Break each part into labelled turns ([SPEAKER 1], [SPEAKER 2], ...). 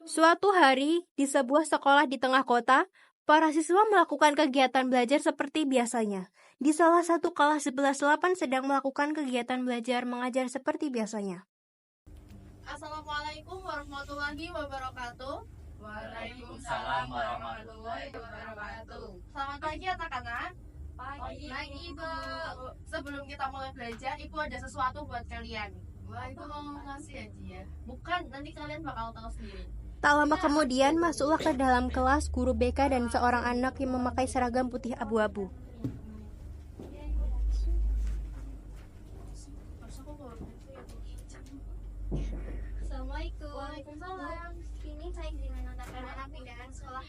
[SPEAKER 1] Suatu hari, di sebuah sekolah di tengah kota, para siswa melakukan kegiatan belajar seperti biasanya. Di salah satu kelas 11-8 sedang melakukan kegiatan belajar mengajar seperti biasanya.
[SPEAKER 2] Assalamualaikum warahmatullahi wabarakatuh.
[SPEAKER 3] Waalaikumsalam warahmatullahi wabarakatuh.
[SPEAKER 2] Selamat pagi anak-anak.
[SPEAKER 3] Pagi.
[SPEAKER 2] Pagi Ibu. Sebelum kita mulai belajar, Ibu ada sesuatu buat kalian.
[SPEAKER 3] Wah, itu mau ngasih ya?
[SPEAKER 2] Bukan, nanti kalian bakal tahu sendiri.
[SPEAKER 1] Tak lama kemudian, masuklah ke dalam kelas guru BK dan seorang anak yang memakai seragam putih abu-abu.
[SPEAKER 4] Assalamualaikum.
[SPEAKER 2] Waalaikumsalam.
[SPEAKER 4] Ini saya izin menandakan anak pindahan sekolah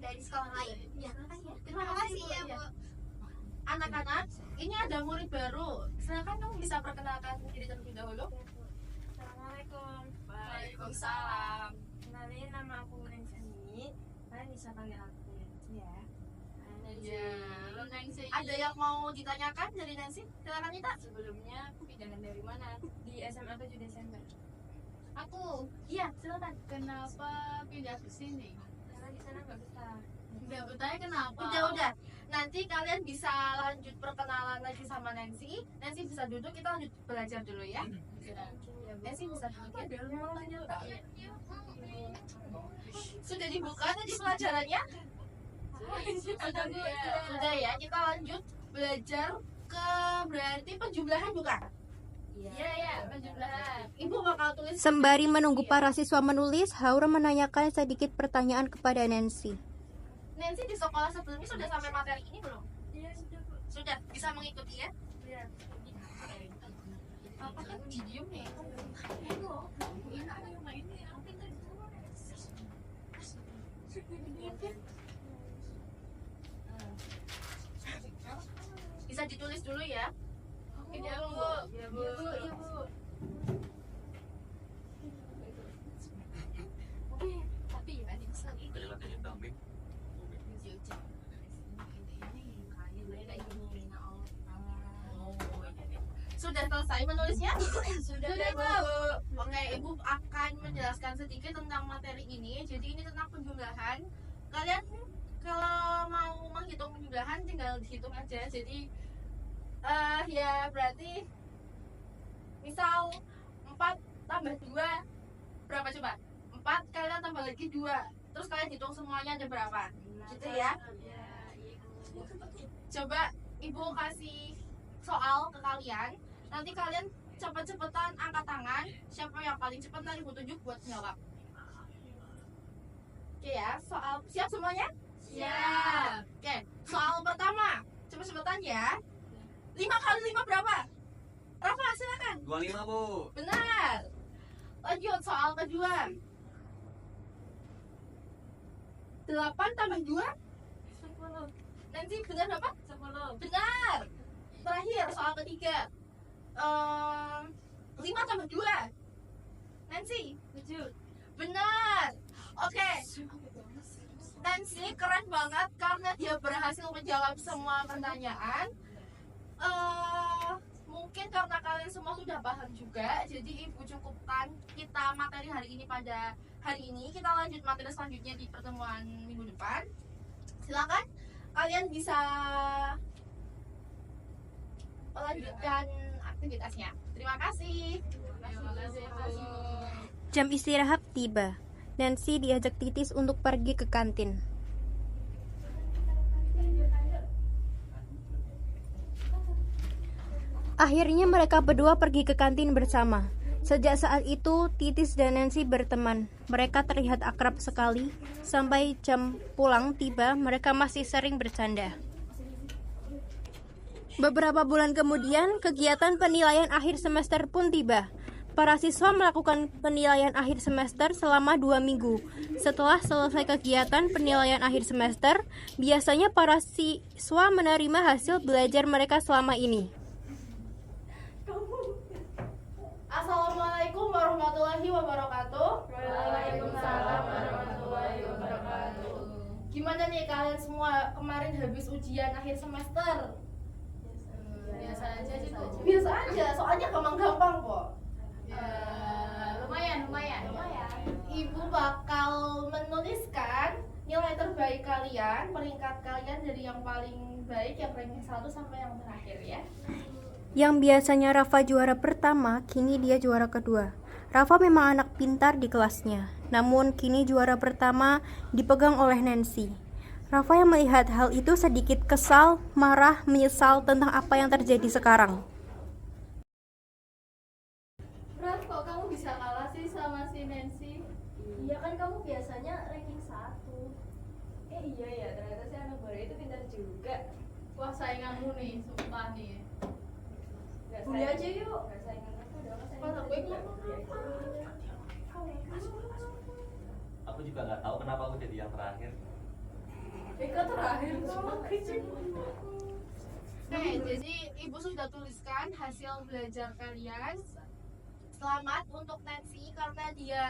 [SPEAKER 4] dari sekolah lain. Ya, terima kasih ya, Bu.
[SPEAKER 2] Anak-anak, ini ada murid baru. Silakan kamu bisa perkenalkan diri terlebih dahulu.
[SPEAKER 4] Assalamualaikum.
[SPEAKER 3] Waalaikumsalam.
[SPEAKER 4] Kenalin, nama aku Nancy. Kalian bisa panggil aku Nancy ya.
[SPEAKER 3] Ya, lo Nancy.
[SPEAKER 2] Ada yang mau ditanyakan dari Nancy? Silakan Nita.
[SPEAKER 3] Sebelumnya aku pindahan dari mana?
[SPEAKER 4] Di SMA 7 Desember.
[SPEAKER 2] Aku. Iya, silakan.
[SPEAKER 3] Kenapa pindah ke sini?
[SPEAKER 4] Karena di sana nggak betah.
[SPEAKER 3] Enggak bertanya kenapa?
[SPEAKER 2] Udah. Nanti kalian bisa lanjut perkenalan lagi sama Nancy. Nancy bisa duduk, kita lanjut belajar dulu ya. Nancy bisa duduk ya.
[SPEAKER 3] Ada mau tanya tak?
[SPEAKER 2] Sudah dibuka tadi pelajarannya? Sudah ya, kita lanjut belajar ke berarti penjumlahan bukan?
[SPEAKER 3] Iya, penjumlahan.
[SPEAKER 2] Ibu bakal tulis.
[SPEAKER 1] Sembari menunggu para siswa menulis, Haura menanyakan sedikit pertanyaan kepada Nancy.
[SPEAKER 2] Nancy di sekolah sebelumnya sudah sampai materi ini belum?
[SPEAKER 4] Iya, sudah, Bu.
[SPEAKER 2] Sudah, bisa mengikuti ya?
[SPEAKER 4] Iya.
[SPEAKER 3] Apa kan diem nih?
[SPEAKER 2] Bisa ditulis dulu ya.
[SPEAKER 3] Ini aku, Bu.
[SPEAKER 4] Iya, Bu. Iya, Bu.
[SPEAKER 3] Tapi ya ini bisa.
[SPEAKER 2] Sudah selesai menulisnya?
[SPEAKER 4] Sudah,
[SPEAKER 2] Bu.
[SPEAKER 4] Bu.
[SPEAKER 2] Oke, Ibu akan menjelaskan sedikit tentang materi ini. Jadi ini tentang penjumlahan. Kalian kalau mau menghitung penjumlahan tinggal dihitung aja. Jadi ya berarti misal 4 tambah 2 berapa coba? 4 kalian tambah lagi 2. Terus kalian hitung semuanya ada berapa? Gitu ya. Coba Ibu kasih soal ke kalian. Nanti kalian cepet-cepetan angkat tangan. Siapa yang paling cepat nanti Ibu tunjuk buat jawab. Oke ya, soal siap semuanya?
[SPEAKER 3] Siap.
[SPEAKER 2] Oke, soal pertama. Cepet-cepetan ya. 5 kali 5 berapa? Rafa, silakan.
[SPEAKER 5] 25, Bu.
[SPEAKER 2] Benar. Lanjut soal kedua. 8 tambah 2
[SPEAKER 4] 10.
[SPEAKER 2] Nanti benar berapa?
[SPEAKER 4] 10.
[SPEAKER 2] Benar. Terakhir soal ketiga. 5 tambah 2 Nancy
[SPEAKER 4] 7.
[SPEAKER 2] benar. Oke. Nancy keren banget karena dia berhasil menjawab semua pertanyaan. Mungkin karena kalian semua sudah paham juga, jadi Ibu cukupkan kita materi hari ini pada hari ini. Kita lanjut materi selanjutnya di pertemuan minggu depan. Silakan kalian bisa melanjutkan aktivitasnya. Terima kasih.
[SPEAKER 3] Terima kasih, Bu.
[SPEAKER 1] Jam istirahat tiba. Nancy diajak Titis untuk pergi ke kantin. Akhirnya mereka berdua pergi ke kantin bersama. Sejak saat itu, Titis dan Nancy berteman. Mereka terlihat akrab sekali. Sampai jam pulang tiba, mereka masih sering bercanda. Beberapa bulan kemudian, kegiatan penilaian akhir semester pun tiba. Para siswa melakukan penilaian akhir semester selama 2 minggu. Setelah selesai kegiatan penilaian akhir semester, biasanya para siswa menerima hasil belajar mereka selama ini.
[SPEAKER 2] Assalamualaikum warahmatullahi wabarakatuh.
[SPEAKER 3] Waalaikumsalam warahmatullahi wabarakatuh.
[SPEAKER 2] Gimana nih kalian semua kemarin habis ujian akhir semester?
[SPEAKER 3] Biasa aja sih, Bu.
[SPEAKER 2] Biasa aja, soalnya gampang-gampang kok.
[SPEAKER 3] Ya, lumayan.
[SPEAKER 2] bakal menuliskan nilai terbaik kalian, peringkat kalian dari yang paling baik, yang ranking 1 sampai yang terakhir ya.
[SPEAKER 1] Yang biasanya Rafa juara pertama, kini dia juara kedua. Rafa memang anak pintar di kelasnya, namun kini juara pertama dipegang oleh Nancy. Rafa yang melihat hal itu sedikit kesal, marah, menyesal tentang apa yang terjadi sekarang.
[SPEAKER 3] Raf, kok kamu bisa kalah sih sama si Nancy?
[SPEAKER 5] Iya kan kamu biasanya ranking 1.
[SPEAKER 3] Iya ya, ternyata si anak baru itu pintar juga. Wah, sainganmu nih, sumpah nih. Gak
[SPEAKER 5] Bully aja yuk.
[SPEAKER 3] Gak saingan aku dong,
[SPEAKER 2] Kalau gue ngomong
[SPEAKER 6] Aku juga nggak tahu kenapa aku jadi yang terakhir.
[SPEAKER 3] Eka terakhir sama
[SPEAKER 2] Oke, jadi ibu sudah tuliskan hasil belajar kalian. Selamat untuk Nancy karena dia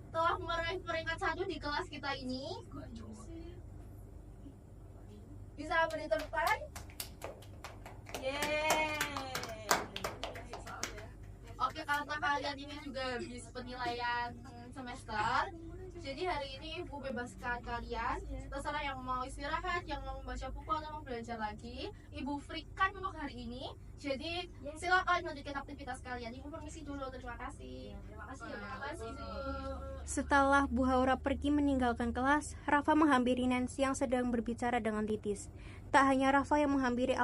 [SPEAKER 2] telah meraih peringkat 1 di kelas kita ini. Bisa beri tepuk tangan? Oke, karena kalian ini juga habis penilaian semester, jadi hari ini ibu bebaskan kalian. Terserah yang mau istirahat, yang mau membaca buku atau mau belajar lagi, ibu freekan untuk hari ini. Jadi silakan lanjutkan aktivitas kalian. Ibu permisi dulu, terima kasih. Terima kasih.
[SPEAKER 1] Setelah Bu Haura pergi meninggalkan kelas, Rafa menghampiri Nancy yang sedang berbicara dengan Titis. Tak hanya Rafa yang menghampiri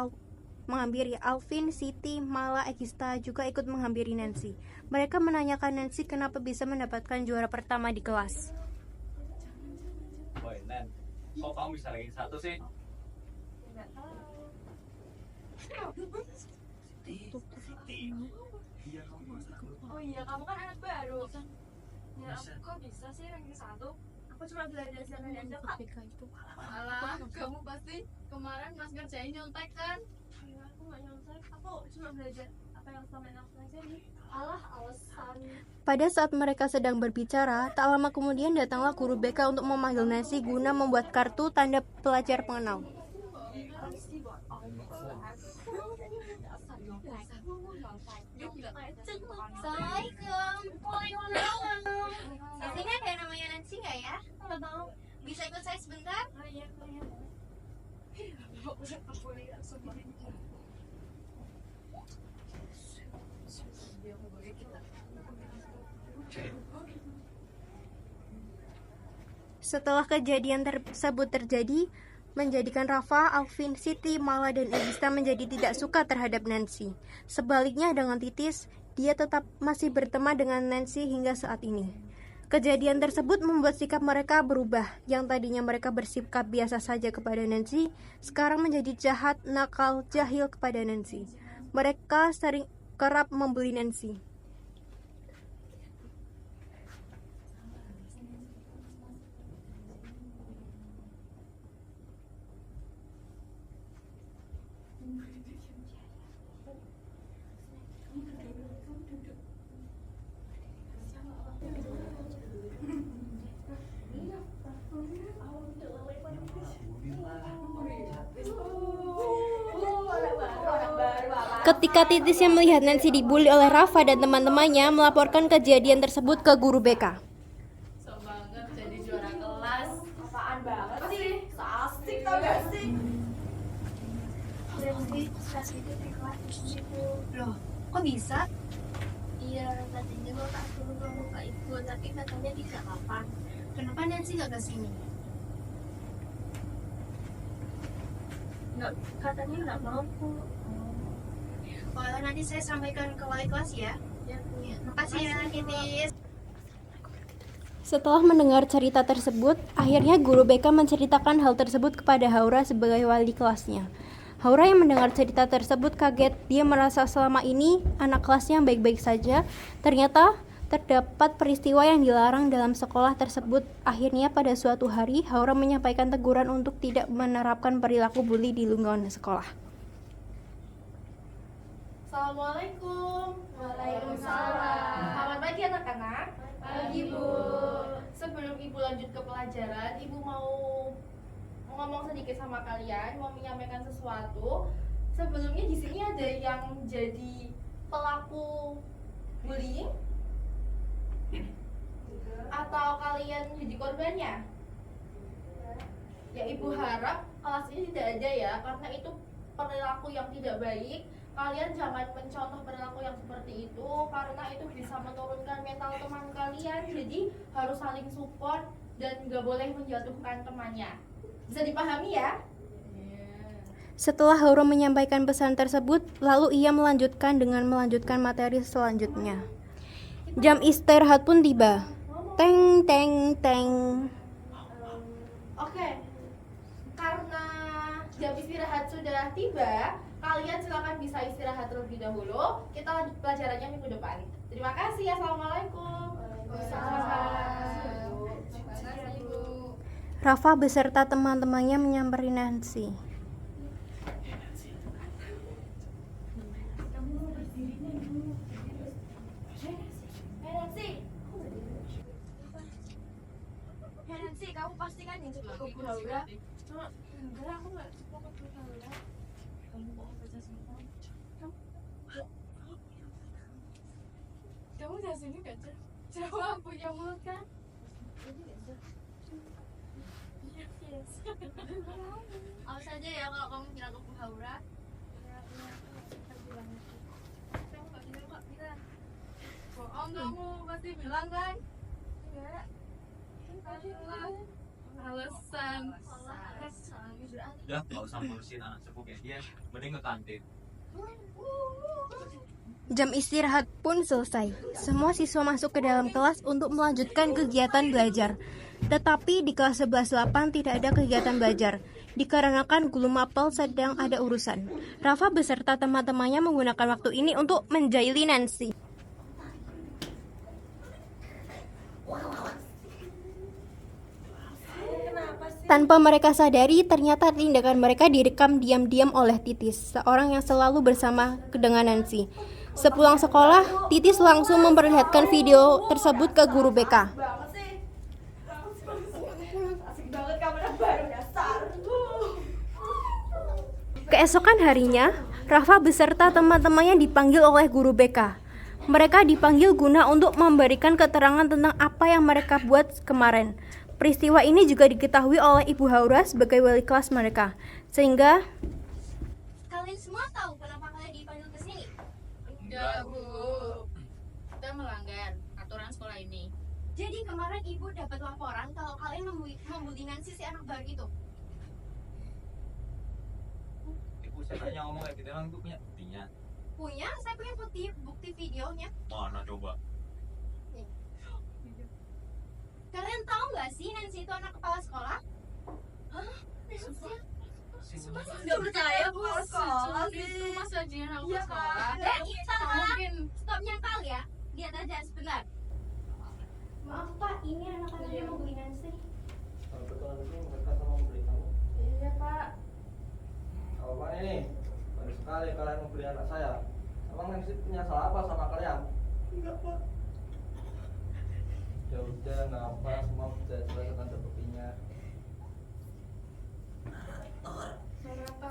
[SPEAKER 1] Alvin, Siti, Mala, Egista juga ikut menghampiri Nancy. Mereka menanyakan Nancy kenapa bisa mendapatkan juara pertama di kelas.
[SPEAKER 6] Woi, Nen, kok kamu bisa ranking 1 sih?
[SPEAKER 5] Oh iya, kamu kan anak baru. Ya, kok bisa sih ranking 1? Aku cuma belajar siaran aja, Kak.
[SPEAKER 3] Alah, kamu pasti kemarin pas ngerjain nyontek kan?
[SPEAKER 5] Iya, aku nggak nyontek. Aku cuma belajar apa yang selama ini aku pelajari. Alah, alasan.
[SPEAKER 1] Pada saat mereka sedang berbicara, tak lama kemudian datanglah guru BK untuk memanggil Nancy guna membuat kartu tanda pelajar pengenal.
[SPEAKER 4] Assalamualaikum. Waalaikumsalam. Di sini ada yang namanya Nancy nggak ya? Nggak tahu. Bisa ikut saya sebentar?
[SPEAKER 5] Oh iya, iya.
[SPEAKER 1] Setelah kejadian tersebut terjadi, menjadikan Rafa, Alvin, Siti, Mala, dan Egista menjadi tidak suka terhadap Nancy. Sebaliknya dengan Titis, dia tetap masih berteman dengan Nancy hingga saat ini. Kejadian tersebut membuat sikap mereka berubah. Yang tadinya mereka bersikap biasa saja kepada Nancy, sekarang menjadi jahat, nakal, jahil kepada Nancy. Mereka sering kerap membuli Nancy. Ketika Titis yang melihat Nancy dibully oleh Rafa dan teman-temannya, melaporkan kejadian tersebut ke guru BK.
[SPEAKER 3] So banget jadi juara kelas.
[SPEAKER 5] Apaan banget sih? Asik tau gak sih?
[SPEAKER 4] Nancy, kelas itu di kelas itu. Loh, kok bisa? Iya, tadinya gue tak suruh ngomong ke ibu, tapi katanya tidak apa-apa. Kenapa Nancy nggak kesini? Nggak, katanya nggak mampu. Oh, nanti saya sampaikan ke wali kelas ya. Ya, makasih ya, Titis.
[SPEAKER 1] Setelah mendengar cerita tersebut, akhirnya guru BK menceritakan hal tersebut kepada Haura sebagai wali kelasnya. Haura yang mendengar cerita tersebut kaget. Dia merasa selama ini anak kelasnya baik-baik saja. Ternyata terdapat peristiwa yang dilarang dalam sekolah tersebut. Akhirnya pada suatu hari, Haura menyampaikan teguran untuk tidak menerapkan perilaku bully di lingkungan sekolah.
[SPEAKER 2] Assalamualaikum.
[SPEAKER 3] Waalaikumsalam.
[SPEAKER 2] Selamat pagi anak-anak.
[SPEAKER 3] Pagi, Bu.
[SPEAKER 2] Sebelum ibu lanjut ke pelajaran, ibu mau ngomong sedikit sama kalian, mau menyampaikan sesuatu. Sebelumnya di sini ada yang jadi pelaku bullying atau kalian jadi korbannya? Ya ibu harap kelas ini tidak ada ya, karena itu perilaku yang tidak baik. Kalian jangan mencontoh perilaku yang seperti itu, karena itu bisa menurunkan mental teman kalian. Jadi harus saling support dan nggak boleh menjatuhkan temannya. Bisa dipahami ya?
[SPEAKER 1] Setelah Haura menyampaikan pesan tersebut, lalu ia melanjutkan dengan melanjutkan materi selanjutnya. Jam istirahat pun tiba. Teng teng teng.
[SPEAKER 2] Oke, karena jam istirahat sudah tiba, kalian silakan bisa istirahat terlebih dahulu. Kita lanjut pelajarannya minggu depan. Terima kasih. Assalamualaikum.
[SPEAKER 1] Rafa beserta teman-temannya menyamperin Nancy.
[SPEAKER 5] Nancy, kamu pasti kan yang suka ke Haura? Cuma enggak, aku nggak suka ke Haura. Kamu kok baca semua? Kamu dari sini gak jawab punya mulut kan? Yes.
[SPEAKER 2] Awas aja ya kalau kamu kira ke Bu Haura.
[SPEAKER 5] Kamu gak bilang kok, bilang. Bohong kamu pasti bilang kan? Enggak. Alasan.
[SPEAKER 6] Udah, nggak usah ngurusin anak sepupu kayak dia. Mending ke kantin.
[SPEAKER 1] Jam istirahat pun selesai. Semua siswa masuk ke dalam kelas untuk melanjutkan kegiatan belajar. Tetapi di kelas 11-8 tidak ada kegiatan belajar, dikarenakan guru mapel sedang ada urusan. Rafa beserta teman-temannya menggunakan waktu ini untuk menjaili Nancy. Tanpa mereka sadari, ternyata tindakan mereka direkam diam-diam oleh Titis, seorang yang selalu bersama dengan Nancy. Sepulang sekolah, Titis langsung memperlihatkan video tersebut ke guru BK. Keesokan harinya, Rafa beserta teman-temannya dipanggil oleh guru BK. Mereka dipanggil guna untuk memberikan keterangan tentang apa yang mereka buat kemarin. Peristiwa ini juga diketahui oleh Ibu Haura sebagai wali kelas mereka. Sehingga
[SPEAKER 2] Kalian semua tahu kenapa kalian dipanggil ke sini?
[SPEAKER 3] Enggak, Bu. Kita melanggar aturan sekolah ini.
[SPEAKER 2] Jadi kemarin ibu dapat laporan kalau kalian membuli Nancy si anak baru itu.
[SPEAKER 6] Ibu saya tanya ngomong kayak gitu emang ibu punya buktinya?
[SPEAKER 2] Punya, saya punya bukti videonya.
[SPEAKER 6] Mana coba?
[SPEAKER 2] Kalian tahu nggak sih Nancy itu anak kepala sekolah? Hah?
[SPEAKER 5] Nggak percaya, Bu. Sekolah sih.
[SPEAKER 3] Masa dia anak
[SPEAKER 5] Iya,
[SPEAKER 3] sekolah?
[SPEAKER 5] Kak.
[SPEAKER 2] Dan kita
[SPEAKER 3] Mungkin
[SPEAKER 2] stop nyangkal ya. Lihat aja sebentar. Maaf Pak, ini anak-anak yang membuli Nancy.
[SPEAKER 7] Kalau betul itu mereka sama membeli kamu.
[SPEAKER 3] iya, Pak.
[SPEAKER 7] Kalau Pak ini baru sekali kalian membeli anak saya. Emang Nancy punya salah apa sama kalian? Enggak Pak. Ya udah, nggak apa, semua bisa jelaskan buktinya.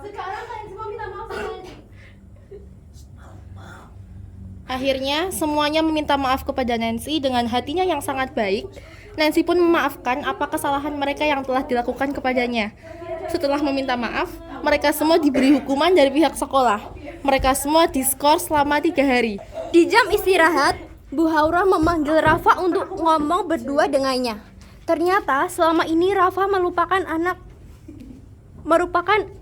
[SPEAKER 2] Sekarang kalian semua minta maaf sama Nancy.
[SPEAKER 8] Akhirnya, semuanya meminta maaf kepada Nancy dengan hatinya yang sangat baik. Nancy pun memaafkan apa kesalahan mereka yang telah dilakukan kepadanya. Setelah meminta maaf, mereka semua diberi hukuman dari pihak sekolah. Mereka semua diskor selama 3 hari.
[SPEAKER 1] di jam istirahat, Bu Haura memanggil Rafa untuk ngomong berdua dengannya. Ternyata selama ini Rafa merupakan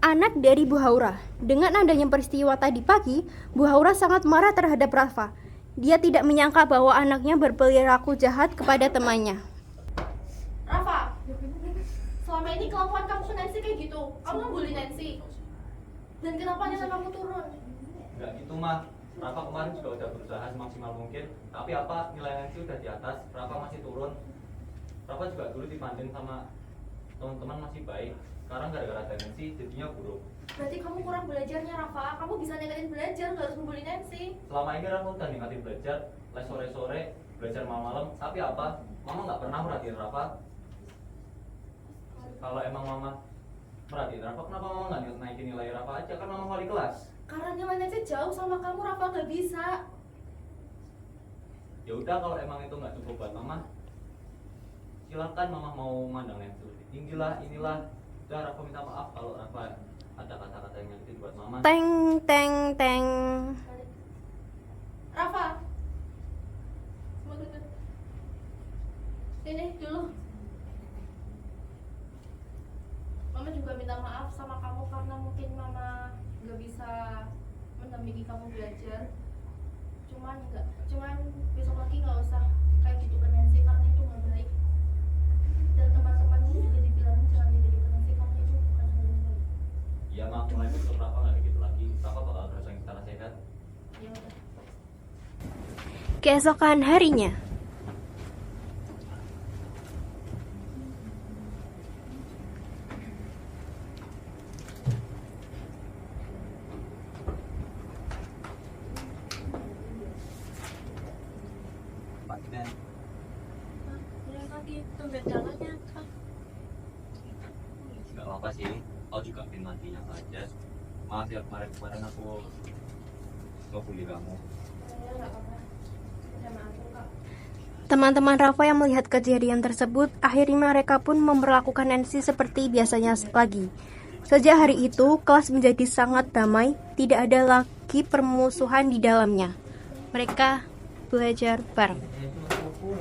[SPEAKER 1] anak dari Bu Haura. Dengan adanya peristiwa tadi pagi, Bu Haura sangat marah terhadap Rafa. Dia tidak menyangka bahwa anaknya berperilaku jahat kepada temannya.
[SPEAKER 2] Rafa, selama ini kelakuan kamu ke Nancy kayak gitu. Kamu ngebully Nancy. Dan kenapa nilai kamu turun?
[SPEAKER 6] Enggak gitu mah. Rafa kemarin juga udah berusaha semaksimal mungkin. Tapi apa nilai Nancy udah di atas, Rafa masih turun. Rafa juga dulu dibanding sama teman-teman masih baik. Sekarang gara-gara ada Nancy jadinya buruk.
[SPEAKER 2] Berarti kamu kurang belajarnya Rafa. Kamu bisa ningkatin belajar, nggak harus membuli Nancy.
[SPEAKER 6] Selama ini Rafa udah ningkatin belajar, les sore-sore, belajar malam-malam. Tapi apa? Mama nggak pernah merhatiin Rafa. Kalau emang Mama merhatiin Rafa, kenapa Mama nggak naikin nilai Rafa aja? Kan Mama wali kelas.
[SPEAKER 2] Karena nilai Nancy jauh sama kamu, Rafa nggak bisa.
[SPEAKER 6] Ya udah kalau emang itu nggak cukup buat Mama, silakan mama mau mandang Nancy lebih tinggi lah, inilah. Udah Rafa minta maaf kalau Rafa ada kata-kata yang nyakitin buat mama.
[SPEAKER 1] Teng teng teng.
[SPEAKER 3] Rafa, mau duduk. Sini dulu. Mama juga minta maaf sama kamu karena mungkin mama nggak bisa mendampingi kamu belajar. Cuman besok lagi nggak usah kayak gitu ke Nancy karena itu nggak baik. Dan teman-temanmu juga dibilangin jangan dididik ke Nancy karena itu bukan hal yang baik.
[SPEAKER 6] Iya mak, mulai besok Rafa nggak kayak gitu lagi. Rafa bakal terus yang secara sehat.
[SPEAKER 3] Ya udah.
[SPEAKER 1] Keesokan harinya,
[SPEAKER 6] Pak Idan.
[SPEAKER 5] Ya lagi tumben tangannya Kak.
[SPEAKER 6] Gak apa-apa sih, aku juga pengen nantinya aja. Maaf ya kemarin aku nggak bully kamu.
[SPEAKER 3] Ya nggak apa-apa. Sama aku kak.
[SPEAKER 1] teman-teman Rafa yang melihat kejadian tersebut, akhirnya mereka pun memperlakukan Nancy seperti biasanya lagi. Sejak hari itu, kelas menjadi sangat damai, tidak ada lagi permusuhan di dalamnya. Mereka belajar bareng.
[SPEAKER 6] Itu aku